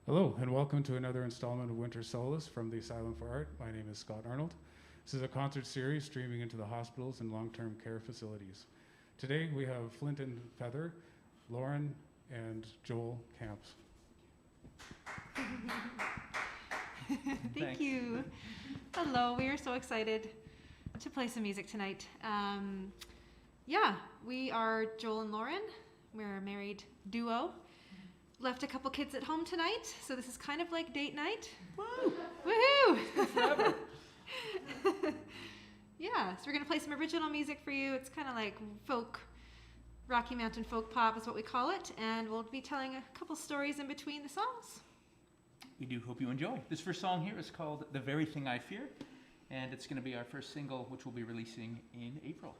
Hello, and welcome to another installment of Winter Solace from the Asylum for Art. My name is Scott Arnold. This is a concert series streaming into the hospitals and long-term care facilities. Today we have Flint and Feather, Lauren, and Joel Camps. Thank you. Hello, we are so excited to play some music tonight. We are Joel and Lauren. We're a married duo. Left a couple kids at home tonight, so this is kind of like date night. Woo! Woohoo! Forever. Yeah, so we're gonna play some original music for you. It's kind of like folk, Rocky Mountain folk pop is what we call it, and we'll be telling a couple stories in between the songs. We do hope you enjoy. This first song here is called The Very Thing I Fear, and it's going to be our first single, which we'll be releasing in April.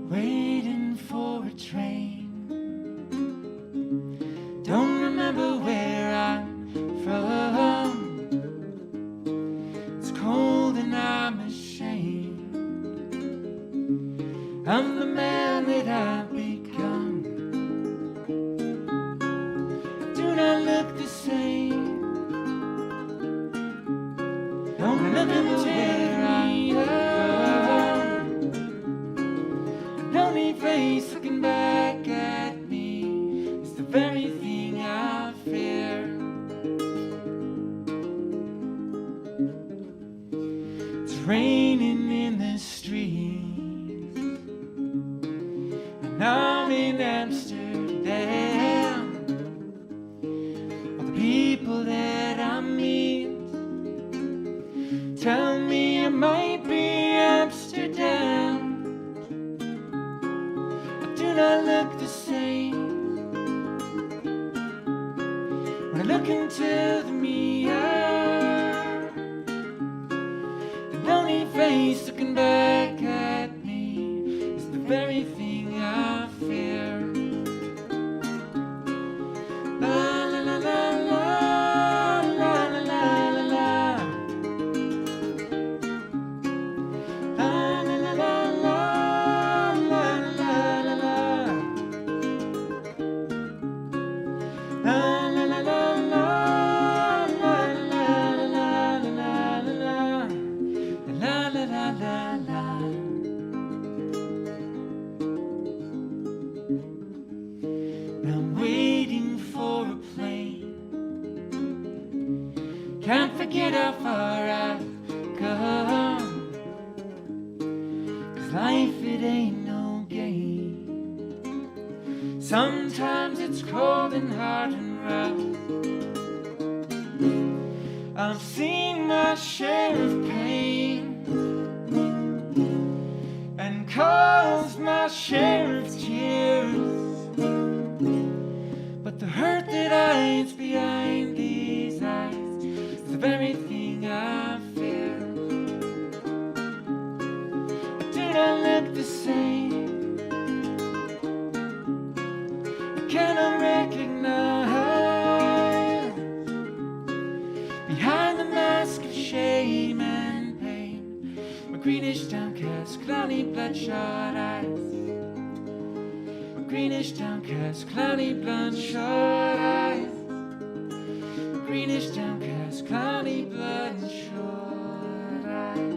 Waiting for a train. Don't remember where I'm from. It's cold and I'm ashamed. I'm the man that I've become. I do not look the same. Don't remember where I'm from. Lonely face looking back at me is the very thing I fear. It's raining in the streets, and I'm in Amsterdam. All the people that I meet tell me it might be Amsterdam. Do not look the same when I look into the mirror. The lonely face looking back at me is the very thing I fear. La la la la la la la la la la. La la la la la. I'm waiting for a plane. Can't forget how far I've come. 'Cause life, it ain't no game. Sometimes it's cold and hard and rough. I've seen my share of pain and caused my share of tears. But the hurt that hides behind these eyes is the very thing I fear. I do not look the same. I cannot recognize behind the mask of shame and pain my greenish, downcast, cloudy, bloodshot eyes. My greenish, downcast, cloudy, bloodshot eyes. My greenish, downcast, cloudy, bloodshot eyes.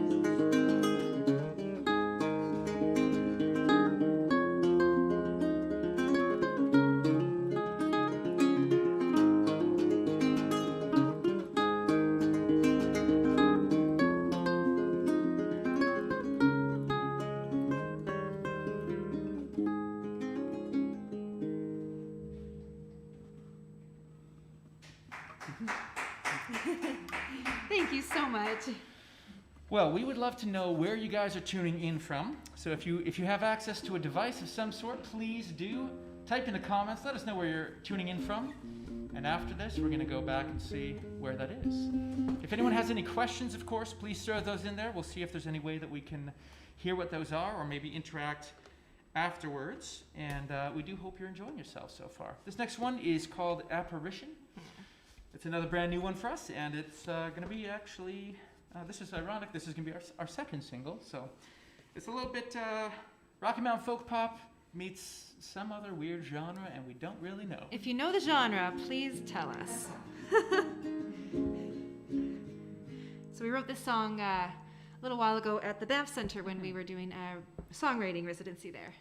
Thank you so much. Well, we would love to know where you guys are tuning in from. So if you have access to a device of some sort, please do type in the comments. Let us know where you're tuning in from. And after this, we're going to go back and see where that is. If anyone has any questions, of course, please throw those in there. We'll see if there's any way that we can hear what those are or maybe interact afterwards. And we do hope you're enjoying yourself so far. This next one is called Apparition. It's another brand new one for us, and it's going to be actually, this is ironic, this is going to be our second single. So it's a little bit Rocky Mountain folk pop meets some other weird genre, and we don't really know. If you know the genre, please tell us. So we wrote this song a little while ago at the Banff Center when we were doing a songwriting residency there.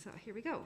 So here we go.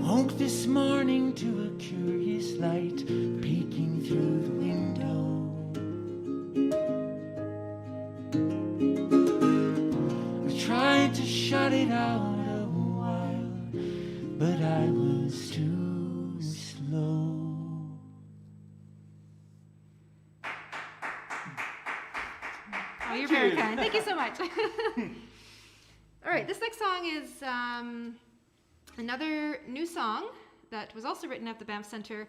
Woke this morning to a curious but I was too slow. Oh, you're very kind. Thank you so much. All right, this next song is another new song that was also written at the Banff Centre.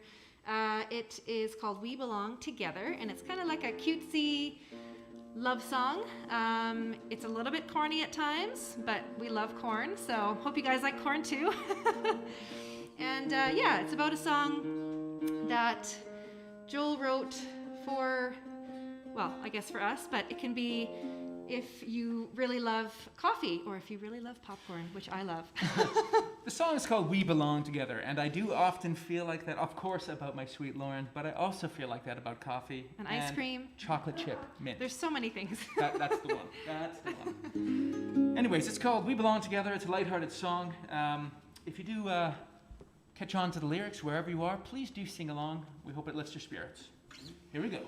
It is called We Belong Together, and it's kind of like a cutesy love song. It's a little bit corny at times, but we love corn, so hope you guys like corn too. And yeah, it's about a song that Joel wrote for, well, I guess for us, but it can be if you really love coffee or if you really love popcorn, which I love. The song is called We Belong Together, and I do often feel like that, of course, about my sweet Lauren, but I also feel like that about coffee. And ice cream. Chocolate chip mint. There's so many things. That's the one. That's the one. Anyways, it's called We Belong Together. It's a lighthearted song. If you do catch on to the lyrics wherever you are, please do sing along. We hope it lifts your spirits. Here we go.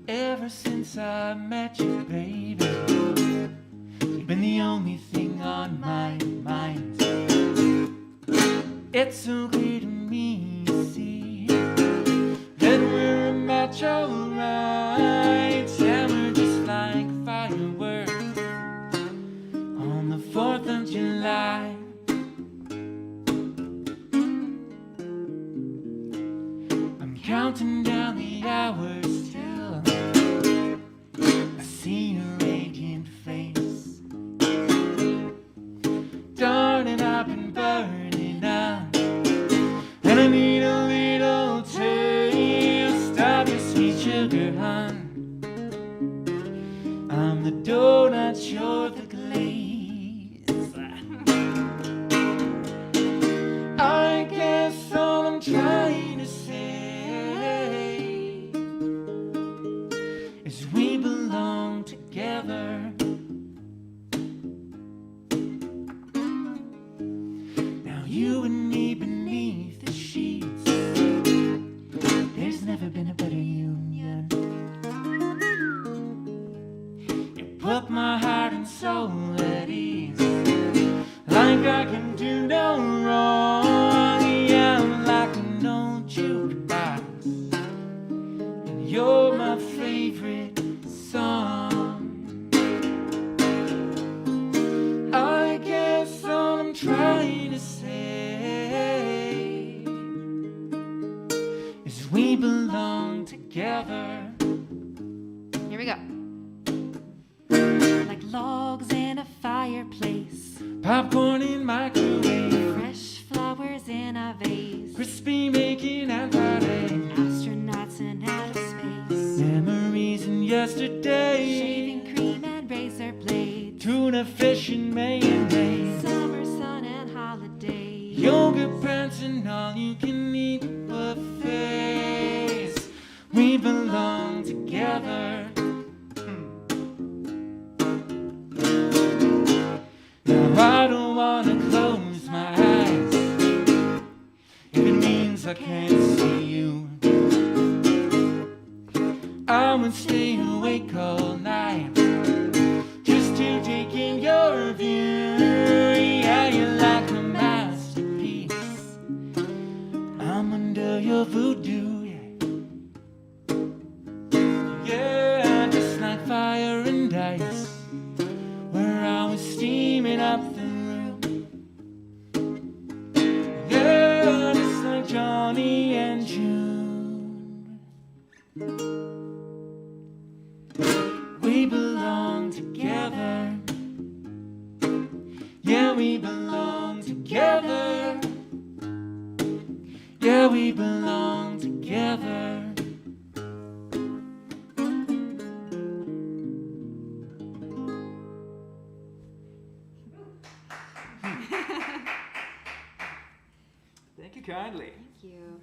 Ever since I met you, baby, you've been the only thing on my mind. It's so clear to me, see, that we're a match, alright. Yeah, we're just like fireworks on the 4th of July. I'm counting down the hours till I see your radiant face. Darling, I've been burning up, and I need a little taste of your sweet sugar, hon. I'm the donut, you're the glaze. I guess all I'm trying to say is we belong together. Now you and me beneath the sheets, there's never been a better union. You put my heart and soul at ease, like I can do no wrong. Yeah, I'm like an old jukebox, and you're my favorite song. I guess all I'm trying to say is we belong together. Here we go. Like logs in a fireplace, Popcorn in microwave, fresh flowers in a vase, crispy bacon and Friday, astronauts in outer space, memories in yesterday, shaving cream and razor blades, tuna fish and mayonnaise, summer sun and holidays, yoga pants and all you can eat buffets. We belong together. Now I don't wanna close my eyes if it means I can't see you. I would stay awake all night just to take in your view. Yeah, you're like a masterpiece, I'm under your voodoo. Yeah, just like fire and ice, we're always steaming up the room. Yeah, just like Johnny and June. We belong together. Yeah, we belong together. Yeah, we belong together. Thank you kindly. Thank you.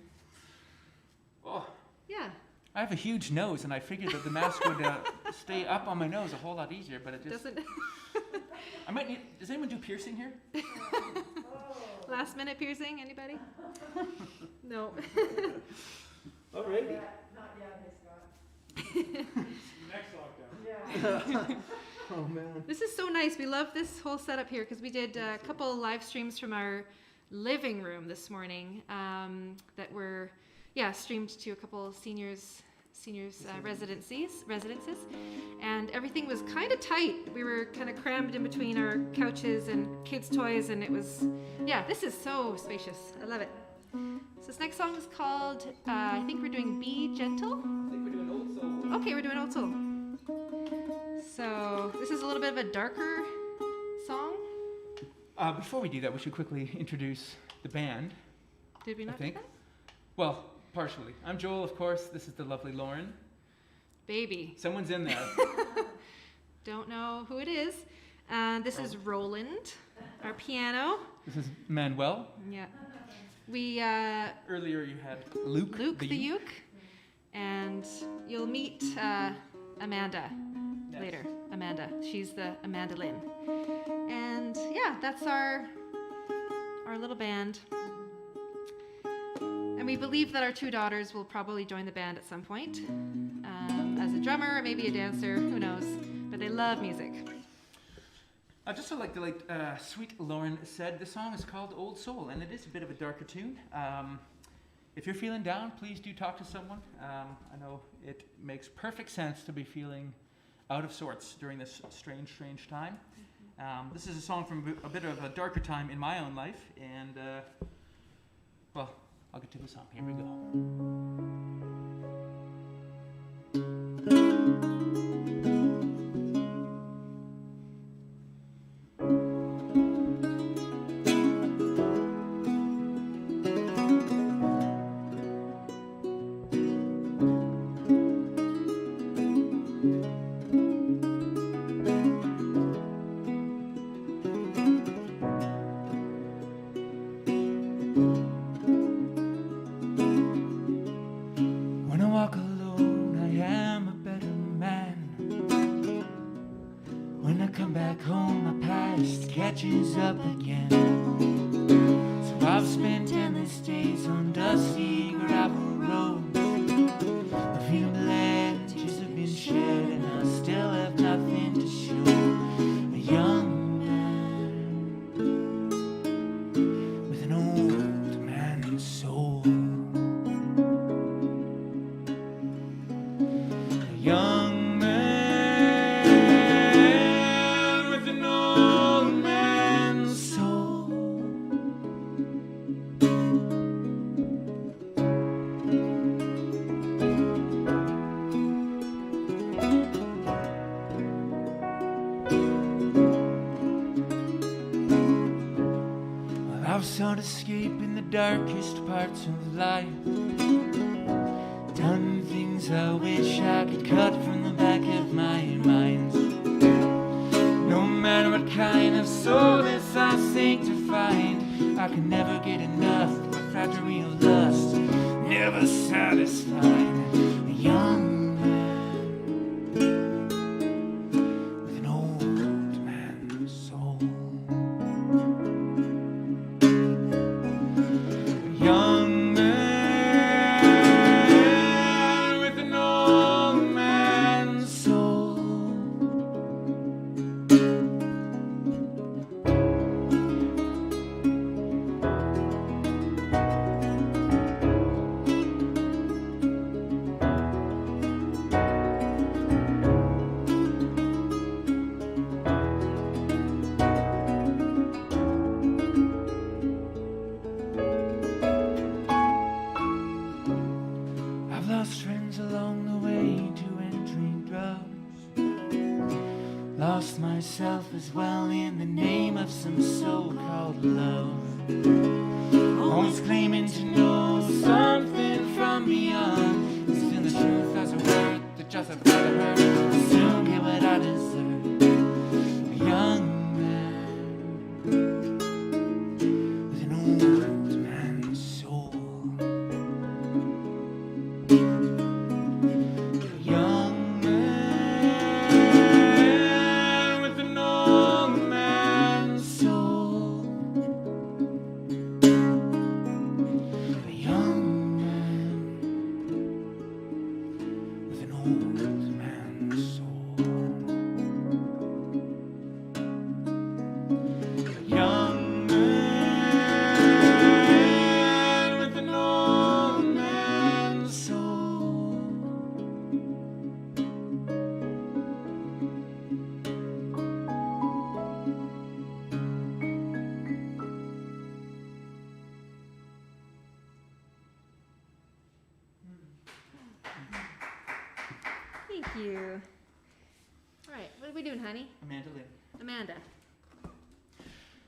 Oh, Yeah. I have a huge nose, and I figured that the mask would stay up on my nose a whole lot easier, but it just... Doesn't I might need... Does anyone do piercing here? last minute piercing? Anybody? No. Alrighty. Next lockdown. Oh man. This is so nice. We love this whole setup here because we did a couple live streams from our living room this morning that were, streamed to a couple seniors residences, and everything was kind of tight. We were kind of crammed in between our couches and kids' toys, and it was, this is so spacious. I love it. So this next song is called, I think we're doing Be Gentle. I think we're doing Old Soul. Okay, we're doing Old Soul. So this is a little bit of a darker song. Before we do that, we should quickly introduce the band. Did we not I think. do that? Well, partially. I'm Joel, of course. This is the lovely Lauren. Baby. Someone's in there. Don't know who it is. This is Roland, our piano. This is Manuel. Yeah. We Earlier you had Luke the uke, and you'll meet Amanda later. Amanda, she's the Amanda Lynn, and that's our little band. And we believe that our two daughters will probably join the band at some point as a drummer or maybe a dancer. Who knows? But they love music. Just so like sweet Lauren said, the song is called Old Soul, and it is a bit of a darker tune. If you're feeling down, please do talk to someone. I know it makes perfect sense to be feeling out of sorts during this strange time. This is a song from a bit of a darker time in my own life, and I'll get to the song. Here we go. Catches up again. So I've spent endless days on dusty gravel roads. My freedom pledges have been shed, and I still have nothing to show. A young man with an old man's soul. A young sought escape in the darkest parts of life. Done things I wish I could cut from the back of my mind. No matter what kind of solace I seek to find, I can never get enough of a fragile lust, never satisfied. A young man with an old man's soul. Young man with an old man's soul. I've lost friends along the way to entering drugs. Lost myself as well in the name of some so-called love. Always claiming to know something from beyond. Still the truth as a word that just I've got to hurt. Soon get what I deserve. A young man with an old man's soul. A young man honey? Amanda Lynn. Amanda.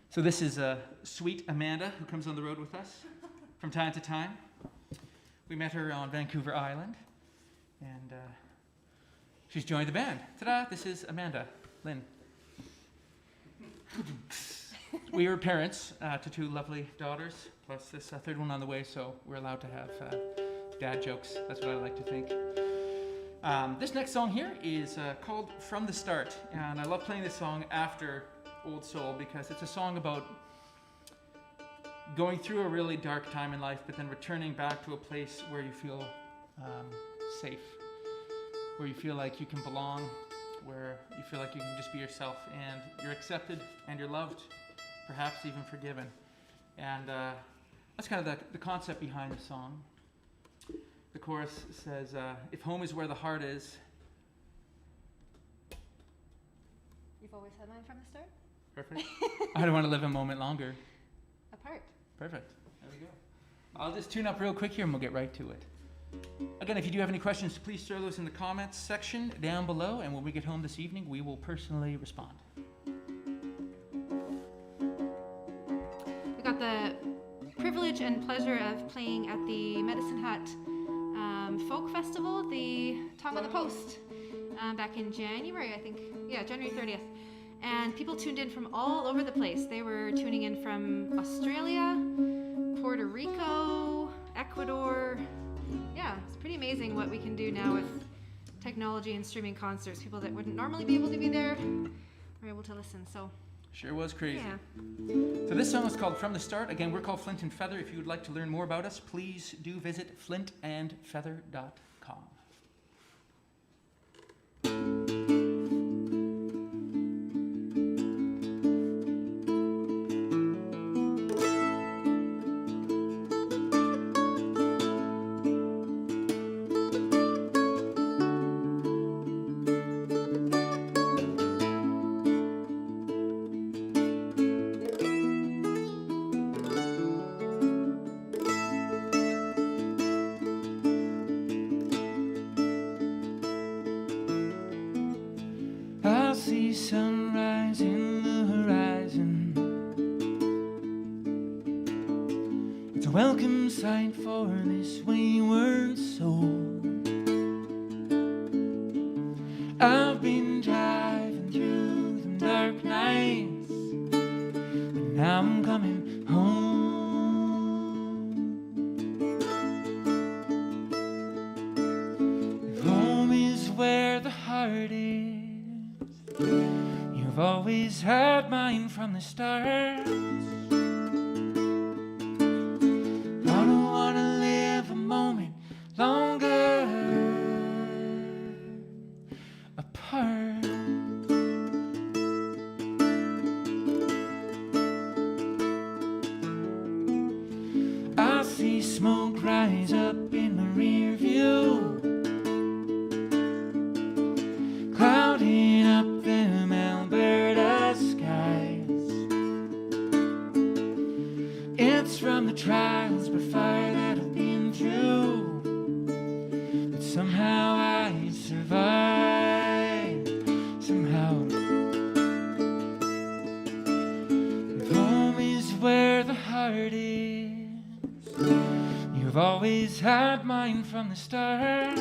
So this is sweet Amanda, who comes on the road with us from time to time. We met her on Vancouver Island, and she's joined the band. Ta-da! This is Amanda Lynn. We are parents to 2 lovely daughters, plus this third one on the way, so we're allowed to have dad jokes. That's what I like to think. This next song here is called From the Start, and I love playing this song after Old Soul because it's a song about going through a really dark time in life, but then returning back to a place where you feel safe, where you feel like you can belong, where you feel like you can just be yourself and you're accepted and you're loved, perhaps even forgiven. And that's kind of the concept behind the song. The chorus says, if home is where the heart is. You've always had mine from the start? Perfect. I don't want to live a moment longer. Apart. Perfect. There we go. I'll just tune up real quick here and we'll get right to it. Again, if you do have any questions, please throw those in the comments section down below, and when we get home this evening, we will personally respond. We got the privilege and pleasure of playing at the Medicine Hat Folk Festival, the Tongue on the Post, back in January, I think. Yeah, January 30th. And people tuned in from all over the place. They were tuning in from Australia, Puerto Rico, Ecuador. Yeah, it's pretty amazing what we can do now with technology and streaming concerts. People that wouldn't normally be able to be there were able to listen. So Sure was crazy. yeah. So this song is called From the Start. Again, we're called Flint and Feather. If you would like to learn more about us, please do visit flintandfeather.com. I see sunrise in the horizon. It's a welcome sight for this wayward soul. I've been driving through the dark nights, but now I'm coming home. If home is where the heart is, you've always had mine from the start. I don't want to live a moment longer apart. I see smoke rise up in the rear view, clouding up them Alberta skies. It's from the trials by fire that I've been through, but somehow I survived. Somehow. If home is where the heart is, you've always had mine from the start. I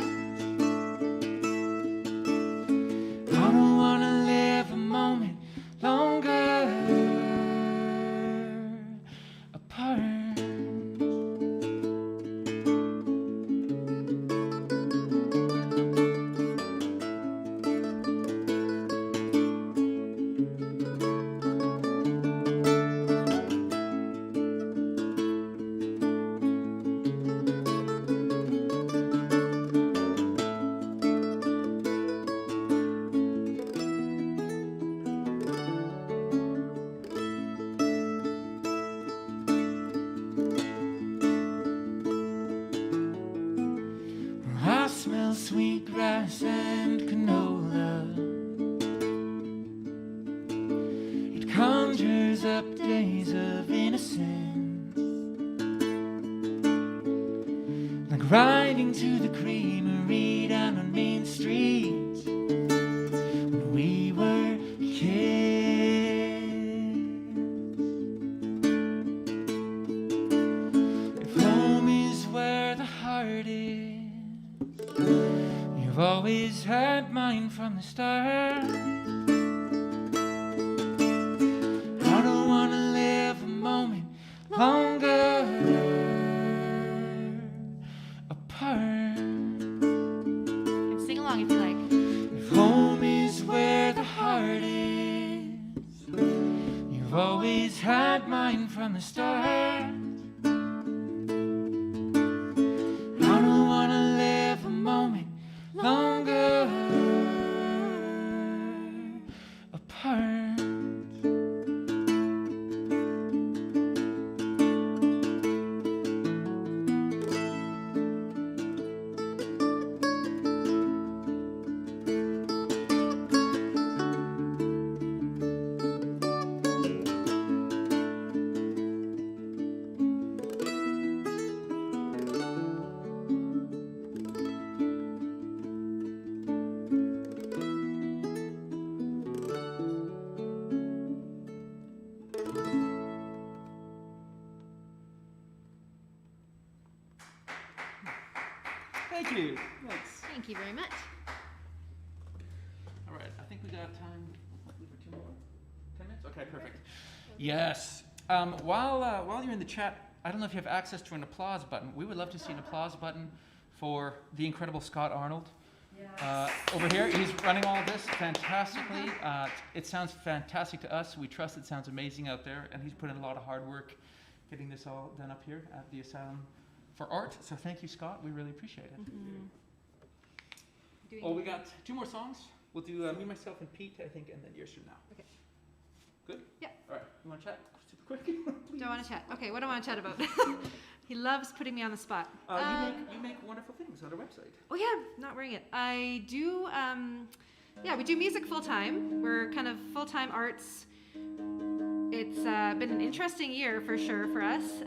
don't want to live a moment longer apart. I smell sweet grass and canola. It conjures up days of innocence, like riding to the creamery down on Main Street when we were from the start. I don't want to live a moment longer apart. You can sing along if you like. If home is where the heart is, you've always had mine from the start. I don't want to live a moment longer apart. Thank you. Thanks. Thank you very much. All right, I think we got time hopefully for 2 more. 10 minutes? Okay, perfect. Yes. While you're in the chat, I don't know if you have access to an applause button. We would love to see an applause button for the incredible Scott Arnold. Over here, he's running all of this fantastically. It sounds fantastic to us. We trust it sounds amazing out there, and he's put in a lot of hard work getting this all done up here at the Asylum for Art. So thank you, Scott. We really appreciate it. Oh, we got 2 more songs. We'll do Me, Myself, and Pete, I think, and then Years From Now. Okay. Good? Yeah. All right. You want to chat super quick? Do I want to chat? Okay, what do I want to chat about? He loves putting me on the spot. You make wonderful things on our website. Oh yeah, not wearing it. I do, we do music full time. We're kind of full-time arts. It's been an interesting year for sure for us.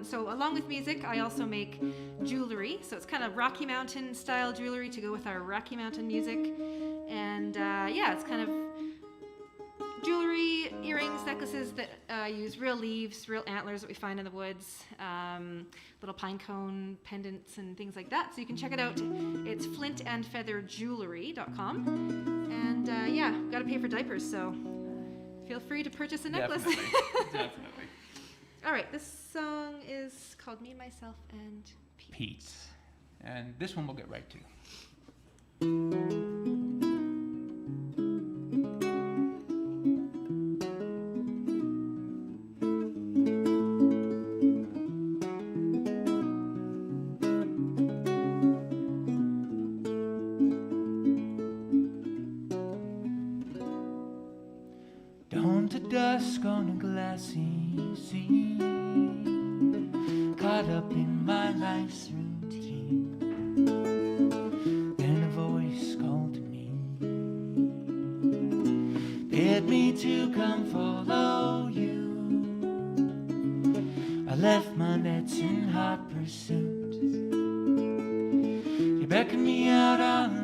So along with music, I also make jewelry. So it's kind of Rocky Mountain style jewelry to go with our Rocky Mountain music. And it's kind of jewelry, earrings, necklaces that use real leaves, real antlers that we find in the woods, little pine cone pendants and things like that. So you can check it out. It's flintandfeatherjewelry.com. And got to pay for diapers, so feel free to purchase a necklace. Definitely. All right, this song is called Me, Myself, and Pete. Pete. And this one we'll get right to. Dawn to dusk on a glassy sea, caught up in my life's routine. Then a voice called to me, bid me to come follow you. I left my nets in hot pursuit. You beckoned me out on the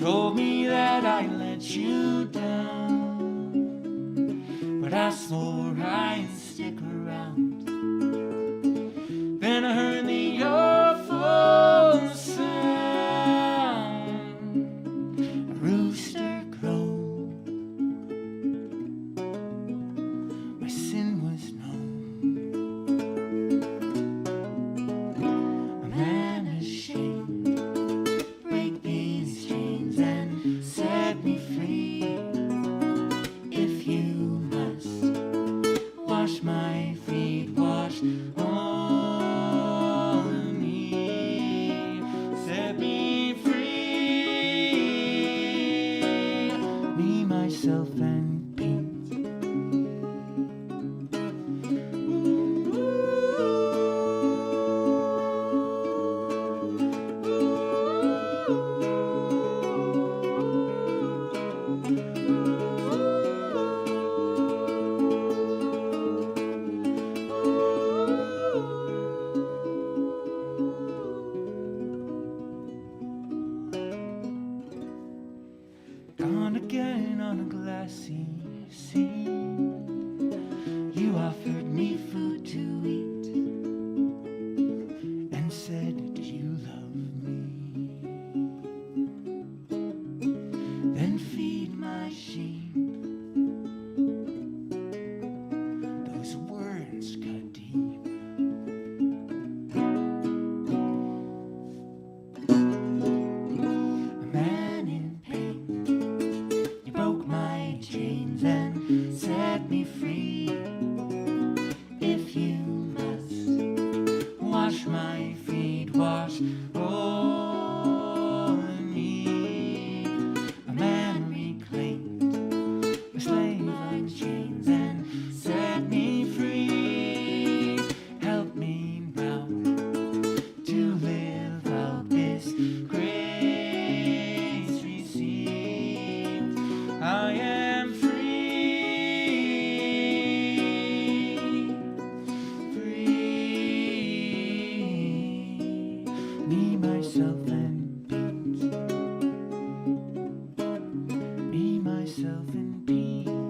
told me that I let you down, but I swore I'd stick around. Then I heard the awful sound, a rooster crowed. My sin was known. A man ashamed, break these chains and set me free. If you must wash set me free. Me, myself, and Pete. Gone again on a glassy sea. You offered me food to eat and said, do you love me? Then feed my sheep. Those words cut deep. A man in pain. You broke my chains and set me free. If you must wash my feet, wash over me. A man reclaimed, a slave unchains and set me free. Help me now to live out this grace received. I am free, free. Me, myself, and Pete. Me, myself, and Peter.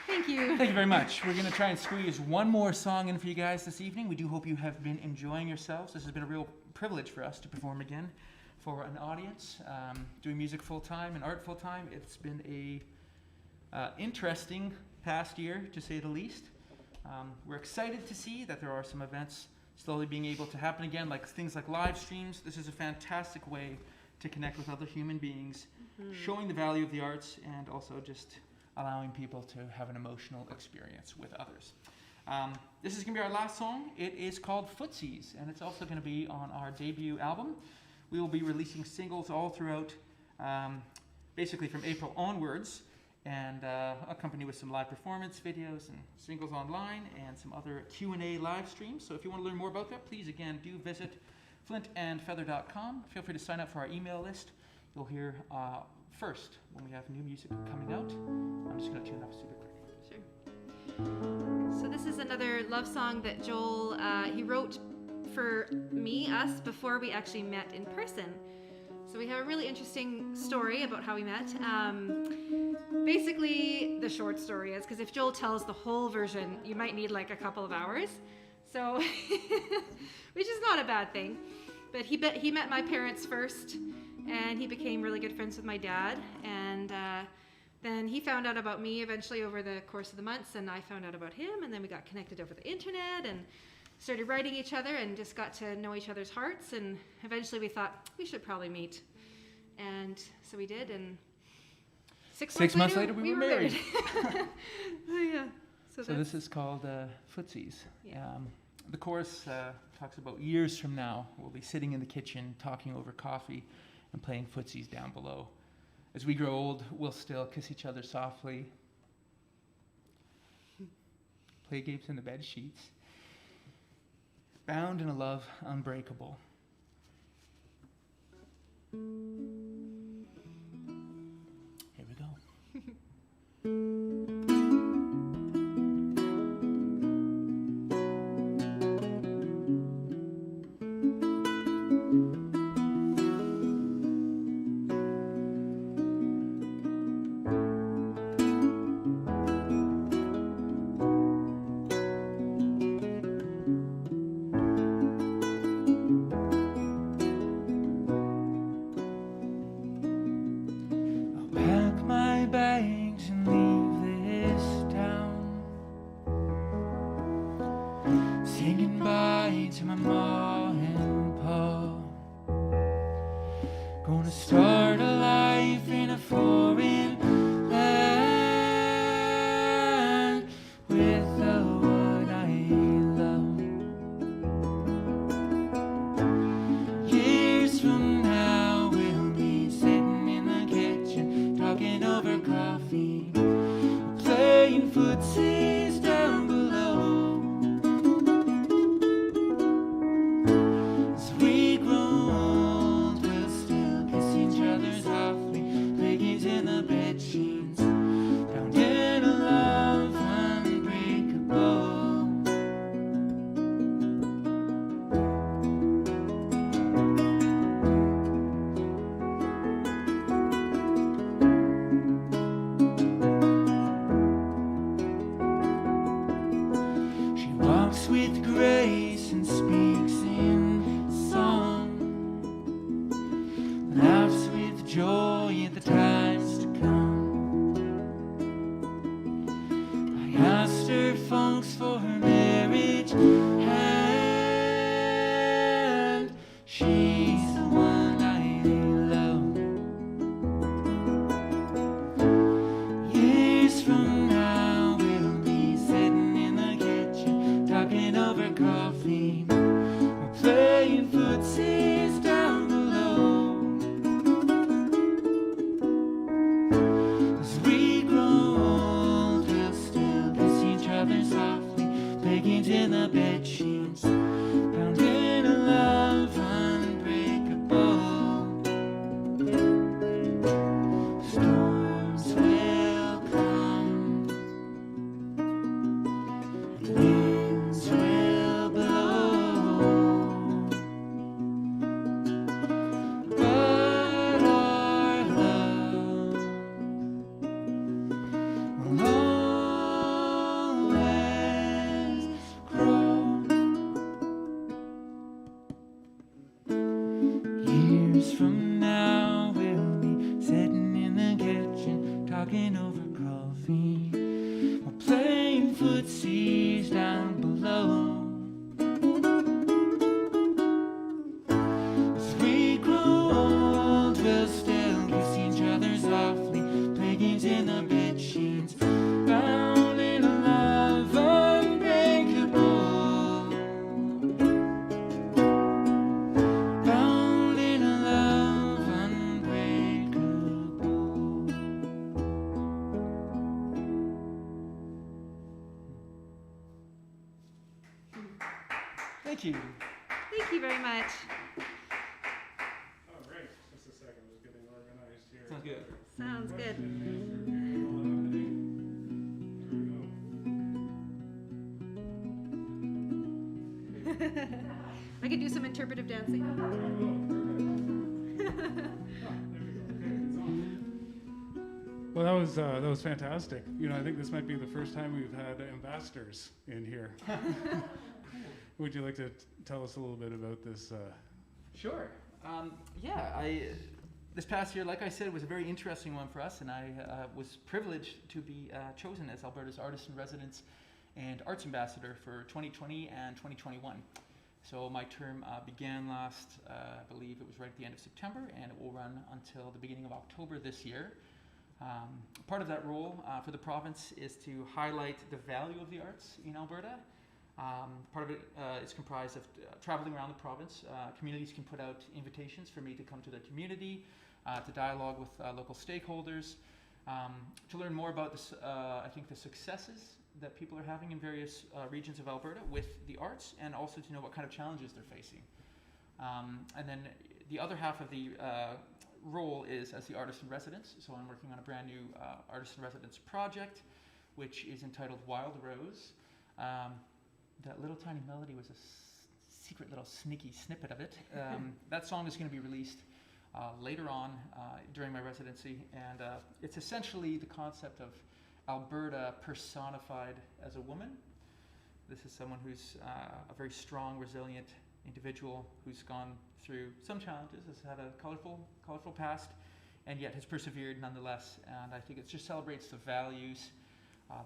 Thank you. Thank you very much. We're going to try and squeeze one more song in for you guys this evening. We do hope you have been enjoying yourselves. This has been a real privilege for us to perform again for an audience. Doing music full time and art full time. It's been a interesting past year, to say the least. We're excited to see that there are some events slowly being able to happen again, like things like live streams. This is a fantastic way to connect with other human beings, showing the value of the arts, and also just allowing people to have an emotional experience with others. This is going to be our last song. It is called Footsies, and it's also going to be on our debut album. We will be releasing singles all throughout, basically from April onwards, and accompanied with some live performance videos and singles online and some other Q&A live streams. So if you want to learn more about that, please again do visit flintandfeather.com. Feel free to sign up for our email list. You'll hear first when we have new music coming out. I'm just going to tune up super quick. Sure. So this is another love song that Joel, he wrote for us, before we actually met in person. So we have a really interesting story about how we met. Basically, the short story is, because if Joel tells the whole version, you might need like a couple of hours. So, which is not a bad thing. But he met my parents first, and he became really good friends with my dad. And then he found out about me eventually over the course of the months, and I found out about him, and then we got connected over the internet and started writing each other and just got to know each other's hearts. And eventually we thought we should probably meet. And so we did, and six months later we were married. Yeah. So this is called Footsies. Yeah. The chorus talks about years from now, we'll be sitting in the kitchen talking over coffee and playing footsies down below. As we grow old, we'll still kiss each other softly, play games in the bed sheets, bound in a love unbreakable. Here we go. coffee, playing footsies down below. As we grow old, we'll still kiss each other softly, play games in the bed sheets, bound in a love unbreakable. With grace and speaks in song, laughs with joy at the times to come. I asked her folks for her marriage hand. She's the one I love. Years from now we'll be sitting in the kitchen talking over coffee, we're playing footsies down below. As we grow old, we'll still kiss each other softly, play games in the bed sheets, bound in a love unbreakable. Storms will come, winds will blow, but our love will always grow. Years from now we'll be sitting in the kitchen talking over coffee, we're playing footsies down below. As we grow old, we'll still kiss each other softly, play games in the bed sheets, bound in a love unbreakable. Bound in a love unbreakable. Thank you. Thank you very much. All right, just a second, just getting organized here. Sounds good. Sounds good. I could do some interpretive dancing. Well, that was fantastic. You know, I think this might be the first time we've had ambassadors in here. Would you like to tell us a little bit about this? Sure. This past year, like I said, was a very interesting one for us, and I was privileged to be chosen as Alberta's Artist in Residence and Arts Ambassador for 2020 and 2021. So my term began last, I believe it was right at the end of September, and it will run until the beginning of October this year. Part of that role for the province is to highlight the value of the arts in Alberta. Part of it is comprised of traveling around the province. Communities can put out invitations for me to come to their community, to dialogue with local stakeholders, to learn more about this, I think the successes that people are having in various regions of Alberta with the arts, and also to know what kind of challenges they're facing. And then the other half of the role is as the Artist in Residence. So I'm working on a brand new Artist in Residence project, which is entitled Wild Rose. That little tiny melody was a secret little sneaky snippet of it. That song is going to be released later on during my residency, and it's essentially the concept of Alberta personified as a woman. This is someone who's a very strong, resilient individual who's gone through some challenges, has had a colorful past, and yet has persevered nonetheless. And I think it just celebrates the values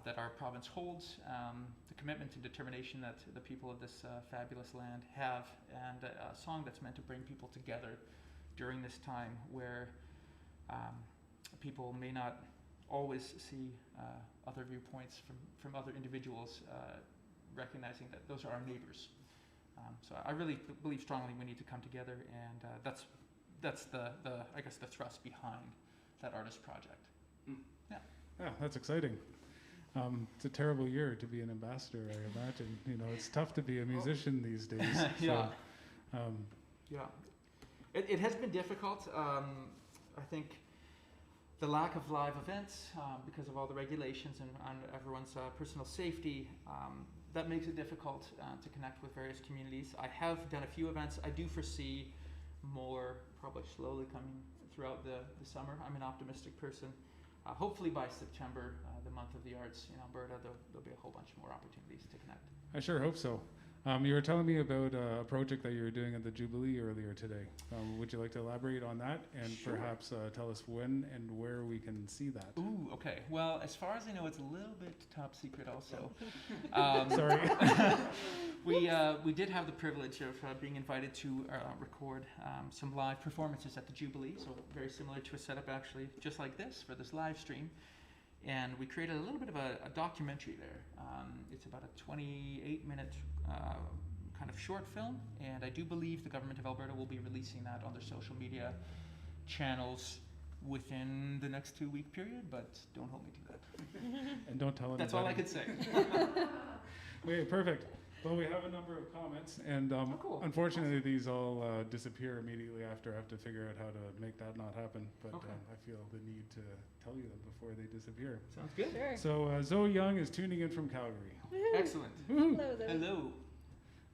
that our province holds, the commitment and determination that the people of this fabulous land have, and a song that's meant to bring people together during this time where people may not always see other viewpoints from other individuals, recognizing that those are our neighbors. So I really believe strongly we need to come together, and that's the I guess the thrust behind that artist project. Yeah, that's exciting. It's a terrible year to be an ambassador, I imagine. You know, it's tough to be a musician these days. Yeah. So, Yeah. It has been difficult. I think the lack of live events, because of all the regulations and everyone's personal safety, that makes it difficult to connect with various communities. I have done a few events. I do foresee more probably slowly coming throughout the summer. I'm an optimistic person. Hopefully by September, the month of the arts in Alberta, there'll be a whole bunch more opportunities to connect. I sure hope so. You were telling me about a project that you were doing at the Jubilee earlier today. Would you like to elaborate on that and Sure. perhaps tell us when and where we can see that? Ooh, okay. Well, as far as I know, it's a little bit top secret also. Sorry. We did have the privilege of being invited to record some live performances at the Jubilee, so very similar to a setup actually just like this for this live stream. And we created a little bit of a documentary there. It's about a 28-minute kind of short film, and I do believe the government of Alberta will be releasing that on their social media channels within the next 2-week period, but don't hold me to that. And don't tell anybody. That's all I could say. Okay, perfect. Well, we have a number of comments, and Cool. unfortunately, these all disappear immediately after. I have to figure out how to make that not happen, but Okay. I feel the need to tell you them before they disappear. Sounds good. Sure. So Zoe Young is tuning in from Calgary. Excellent. Woohoo. Hello there.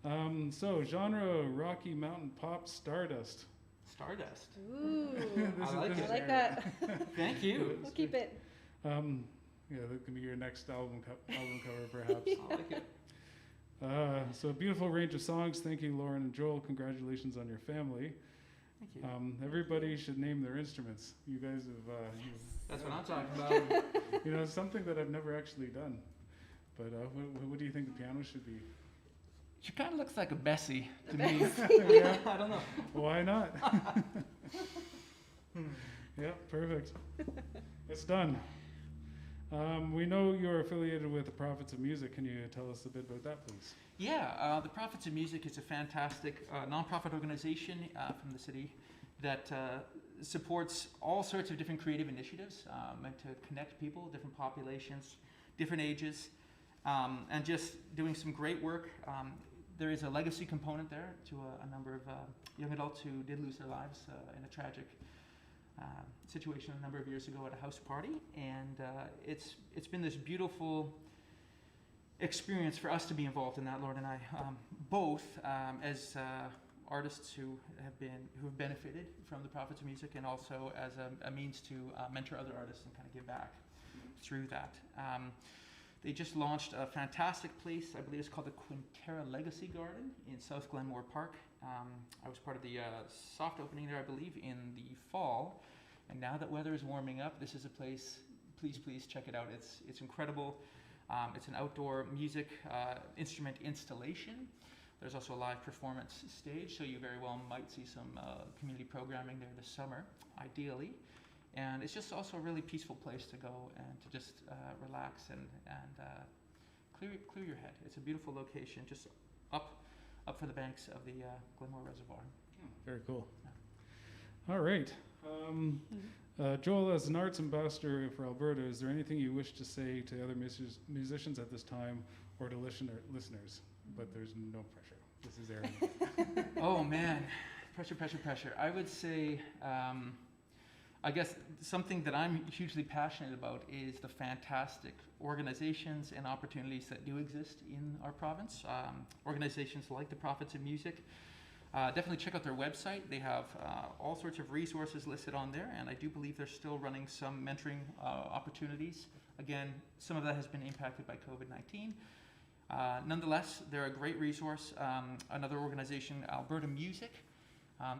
Hello. So genre Rocky Mountain Pop Stardust. Stardust. Ooh, This I is- like this it. I is like rare. that. Thank you. We'll keep it. Yeah, that can be your next album cover, perhaps. I like it. So a beautiful range of songs. Thank you, Lauren and Joel. Congratulations on your family. Thank you. Everybody should name their instruments. You guys have, That's what I'm talking about. you know, something that I've never actually done. But what do you think the piano should be? She kind of looks like a Bessie to A me. Bessie. Yeah, I don't know. Why not? Yeah, perfect. It's done. We know you're affiliated with the Prophets of Music. Can you tell us a bit about that, please? Yeah, the Prophets of Music is a fantastic nonprofit organization from the city that supports all sorts of different creative initiatives meant to connect people, different populations, different ages, and just doing some great work. There is a legacy component there to a number of young adults who did lose their lives in a tragic situation a number of years ago at a house party, and it's been this beautiful experience for us to be involved in that, Lord and I, both as artists who have benefited from the Prophets of Music, and also as a means to mentor other artists and kind of give back through that. They just launched a fantastic place, I believe it's called the Quintera Legacy Garden in South Glenmore Park. I was part of the soft opening there, I believe, in the fall. And now that weather is warming up, this is a place, please check it out. It's incredible. It's an outdoor music instrument installation. There's also a live performance stage, so you very well might see some community programming there this summer, ideally. And it's just also a really peaceful place to go and to just relax and clear your head. It's a beautiful location, just up for the banks of the Glenmore Reservoir. Very cool. All right. Joel, as an arts ambassador for Alberta, is there anything you wish to say to other musicians at this time or to listeners? But there's no pressure. This is Aaron. Oh man, pressure. I would say, I guess something that I'm hugely passionate about is the fantastic organizations and opportunities that do exist in our province. Organizations like the Prophets of Music. Definitely check out their website. They have all sorts of resources listed on there, and I do believe they're still running some mentoring opportunities. Again, some of that has been impacted by COVID-19. Nonetheless, they're a great resource. Another organization, Alberta Music.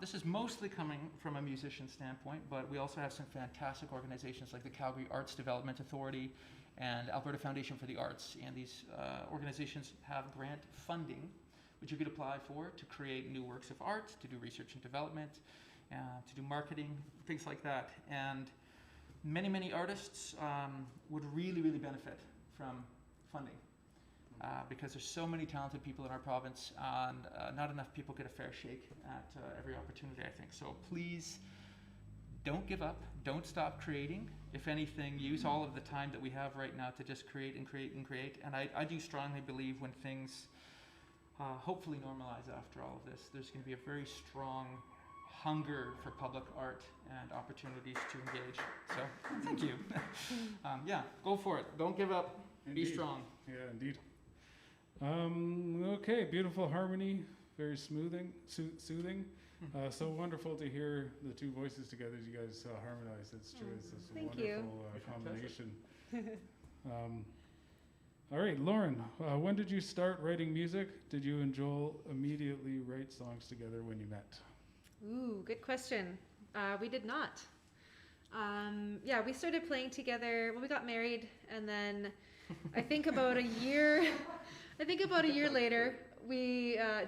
This is mostly coming from a musician standpoint, but we also have some fantastic organizations like the Calgary Arts Development Authority and Alberta Foundation for the Arts. And these organizations have grant funding which you could apply for to create new works of art, to do research and development, to do marketing, things like that. And many artists would really benefit from funding because there's so many talented people in our province, and not enough people get a fair shake at every opportunity, I think. So please don't give up. Don't stop creating. If anything, use all of the time that we have right now to just create and create and create. And I do strongly believe when things hopefully normalize after all of this, there's going to be a very strong hunger for public art and opportunities to engage. So thank you. Yeah, go for it. Don't give up. Indeed. Be strong. Yeah, indeed. Okay, beautiful harmony, very soothing. So wonderful to hear the two voices together as you guys harmonize. It's true. It's this Thank you. wonderful combination. All right, Lauren, when did you start writing music? Did you and Joel immediately write songs together when you met? Ooh, good question. We did not. Yeah, we started playing together when we got married, and then I think about a year later,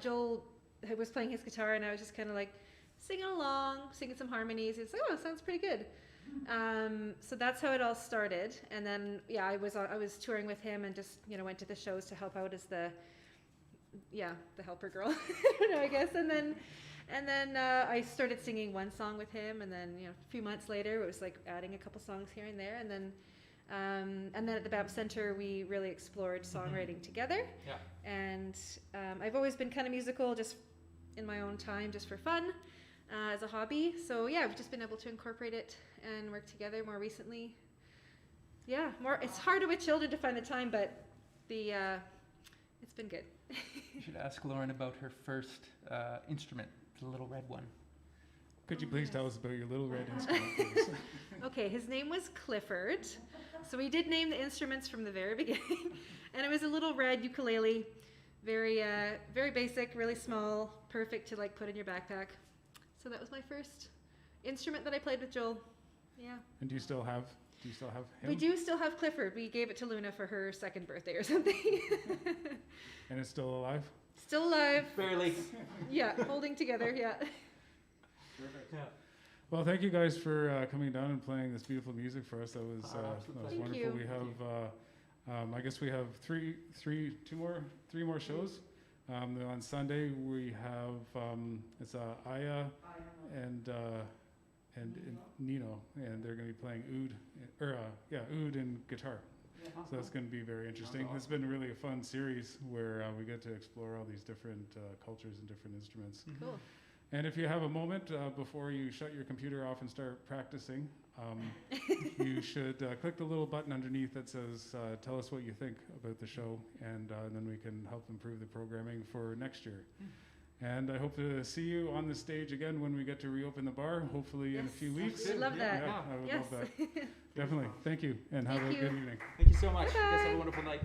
Joel was playing his guitar, and I was just kind of like singing along, singing some harmonies. It's like, oh, it sounds pretty good. So that's how it all started. And then, yeah, I was touring with him and just, went to the shows to help out as the helper girl, I guess. And then I started singing one song with him, and then, a few months later, it was like adding a couple songs here and there. And then at the BAMP Center, we really explored songwriting together. Yeah. And I've always been kind of musical, just in my own time, just for fun, as a hobby. So yeah, we've just been able to incorporate it and work together more recently. Yeah, it's harder with children to find the time, but it's been good. You should ask Lauren about her first instrument, the little red one. Could you please tell us about your little red instrument, please? Okay, his name was Clifford. So we did name the instruments from the very beginning. And it was a little red ukulele, very basic, really small, perfect to like put in your backpack. So that was my first instrument that I played with Joel. Yeah. And do you still have him? We do still have Clifford. We gave it to Luna for her second birthday or something. And it's still alive? Still alive. Barely. Yeah, holding together, yeah. Perfect. Yeah. Well, thank you guys for coming down and playing this beautiful music for us. That was Thank wonderful. you. We have, I guess we have three more shows. On Sunday we have it's Aya and Nino, and they're going to be playing oud and guitar. So that's going to be very interesting. It's been really a fun series where we get to explore all these different cultures and different instruments. Cool. And if you have a moment before you shut your computer off and start practicing, you should click the little button underneath that says, tell us what you think about the show, and then we can help improve the programming for next year. And I hope to see you on the stage again when we get to reopen the bar, hopefully in a few weeks. We'd love that. Yeah, I would love that. Definitely. Thank you, and have a good evening. Thank you so much. Bye-bye. Guys, have a wonderful night.